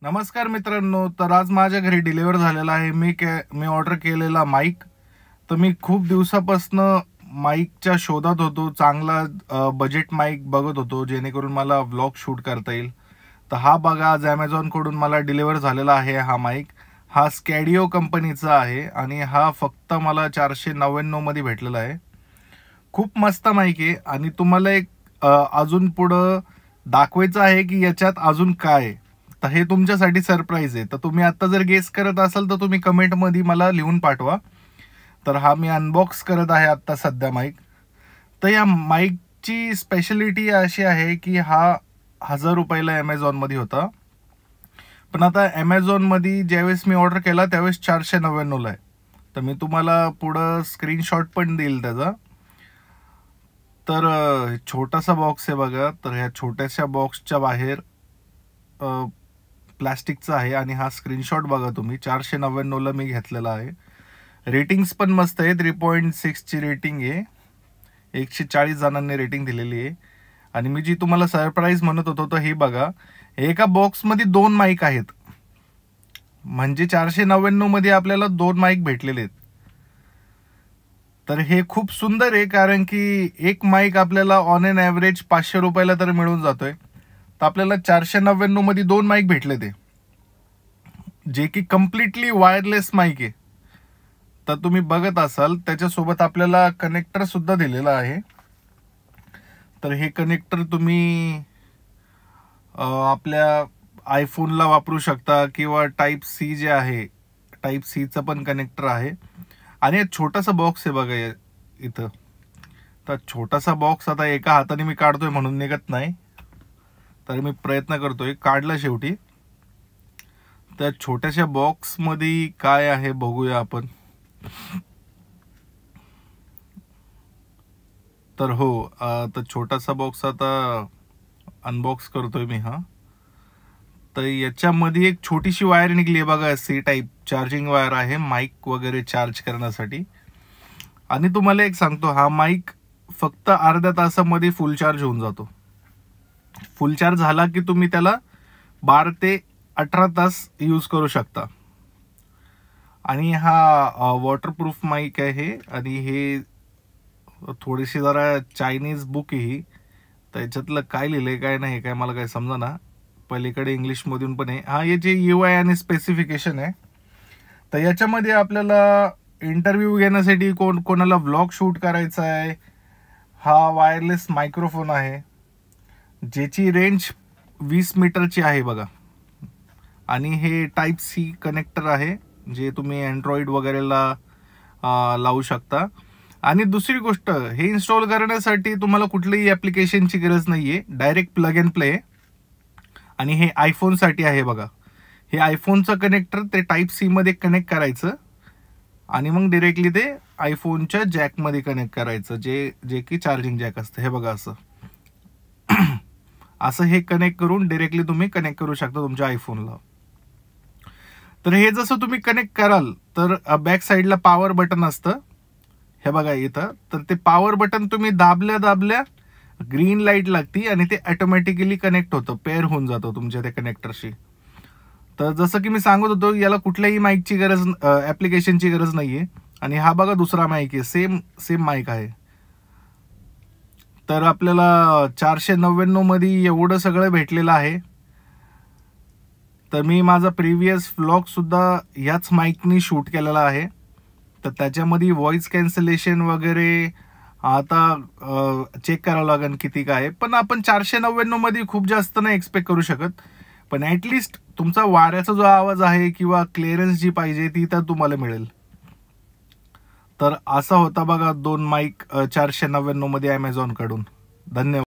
नमस्कार मित्रांनो, तर आज माझ्या घरी डिलिव्हर झालेला आहे मी ऑर्डर केलेला माईक. तर मी खूप दिवसापासून माईकच्या शोधात होतो. चांगला बजेट माईक बघत होतो जेणेकरून मला व्लॉग शूट करता येईल. तर हा बघा, आज कडून मला डिलिव्हर झालेला आहे हा माईक. हा स्कॅडिओ कंपनीचा आहे आणि हा फक्त मला 499 मध्ये भेटलेला आहे. खूप मस्त माईक आहे आणि तुम्हाला एक अजून पुढं दाखवायचं आहे की याच्यात अजून काय आहे. तर हे तुमच्यासाठी सरप्राईज आहे. तर तुम्ही आता जर गेस करत असाल तर तुम्ही कमेंटमध्ये मला लिहून पाठवा. तर हा मी अनबॉक्स करत आहे आता सध्या माईक. तर या माईकची स्पेशालिटी अशी आहे की हा 1000 रुपयाला ॲमेझॉनमध्ये होता. पण आता ॲमेझॉनमध्ये ज्यावेळेस मी ऑर्डर केला त्यावेळेस 499ला आहे. तर मी तुम्हाला पुढं स्क्रीनशॉट पण देईल त्याचा. तर छोटासा बॉक्स आहे बघा. तर ह्या छोट्याशा बॉक्सच्या बाहेर प्लास्टिकचा आहे आणि हा स्क्रीनशॉट बघा तुम्ही. 499ला मी घेतलेला आहे. रेटिंग्स पण मस्त आहे. 3.6 ची रेटिंग आहे. 140 जणांनी रेटिंग दिलेली आहे. आणि मी जी तुम्हाला सरप्राईज म्हणत होतो तर हे बघा, एका बॉक्समध्ये 2 माईक आहेत. म्हणजे 499 मध्ये आपल्याला 2 माईक भेटलेले आहेत. तर हे खूप सुंदर आहे, कारण की एक माईक आपल्याला ऑन एन ॲव्हरेज 500 रुपयाला तर मिळून जातोय. तर आपल्याला 499 मध्ये 2 माईक भेटले ते, जे की कम्प्लिटली वायरलेस माईक आहे. तर तुम्ही बघत असाल त्याच्यासोबत आपल्याला कनेक्टर सुद्धा दिलेला आहे. तर हे कनेक्टर तुम्ही आपल्या आयफोनला वापरू शकता किंवा टाईप सी जे आहे, टाईप सीचं पण कनेक्टर आहे. आणि एक छोटासा बॉक्स आहे बघा इथं. तर छोटासा बॉक्स आता एका हाताने मी काढतोय म्हणून निघत नाही, तर मी प्रयत्न करतोय. काढला शेवटी. त्या छोट्याशा बॉक्समध्ये काय आहे बघूया आपण. तर हो, तर छोटासा बॉक्स आता अनबॉक्स करतोय मी हा. तर याच्यामध्ये एक छोटीशी वायर निघली आहे बघा, सी टाईप चार्जिंग वायर आहे माईक वगैरे चार्ज करण्यासाठी. आणि तुम्हाला एक सांगतो, हा माईक फक्त अर्ध्या तासामध्ये फुल चार्ज होऊन जातो. फुल चार्ज झाला की तुम्ही त्याला 12 ते 18 तास यूज करू शकता. आणि हा वॉटरप्रूफ माईक आहे आणि हे थोडीशी जरा चायनीज बुक आहे ही. त्याच्यातलं काय लिहिलंय काय नाही काय मला काय समजा. पलीकडे इंग्लिशमधून पण आहे. हा याचे UI आणि स्पेसिफिकेशन आहे. तर याच्यामध्ये आपल्याला इंटरव्ह्यू घेण्यासाठी कोणाला व्लॉग शूट करायचा आहे. हा वायरलेस मायक्रोफोन आहे ज्याची रेंज 20 मीटरची आहे बघा. आणि हे टाईप सी कनेक्टर आहे जे तुम्ही अँड्रॉइड वगैरेला लावू शकता. आणि दुसरी गोष्ट, हे इन्स्टॉल करण्यासाठी तुम्हाला कुठलीही ॲप्लिकेशनची गरज नाहीये. Direct plug and play. आणि हे आयफोनसाठी आहे बघा. हे आयफोनचं कनेक्टर ते टाईप सी मध्ये कनेक्ट करायचं आणि मग डिरेक्टली ते आयफोनच्या जॅकमध्ये कनेक्ट करायचं, जे की चार्जिंग जॅक असतं. हे बघा असं असं हे कनेक्ट करून डिरेक्टली तुम्ही कनेक्ट करू शकता तुमच्या आयफोनला. तर हे जसं तुम्ही कनेक्ट कराल तर बॅक साईडला पॉवर बटन असतं. हे बघा इथं. तर ते पॉवर बटन तुम्ही दाबल्या ग्रीन लाईट लागती आणि ते ऑटोमॅटिकली कनेक्ट होतं, पेअर होऊन जातं तुमच्या त्या कनेक्टरशी. तर जसं की मी सांगत होतो, याला कुठल्याही माईकची गरज, ॲप्लिकेशनची गरज नाहीये. आणि हा बघा दुसरा माईक आहे, सेम माईक आहे. तर आपल्याला 499 मध्ये एवढं सगळं भेटलेलं आहे. तर मी माझा प्रिव्हियस व्लॉग सुद्धा याच माईकनी शूट केलेला आहे. तर त्याच्यामध्ये व्हॉइस कॅन्सलेशन वगैरे आता चेक करावं लागेल किती काय. पण आपण 499 मध्ये खूप जास्त नाही एक्सपेक्ट करू शकत. पण ॲटलिस्ट तुमचा वाऱ्याचा जो आवाज आहे किंवा क्लिअरन्स जी पाहिजे ती तर तुम्हाला मिळेल. तर असा होता बघा 2 माईक 499 मध्ये ॲमेझॉन कडून. धन्यवाद.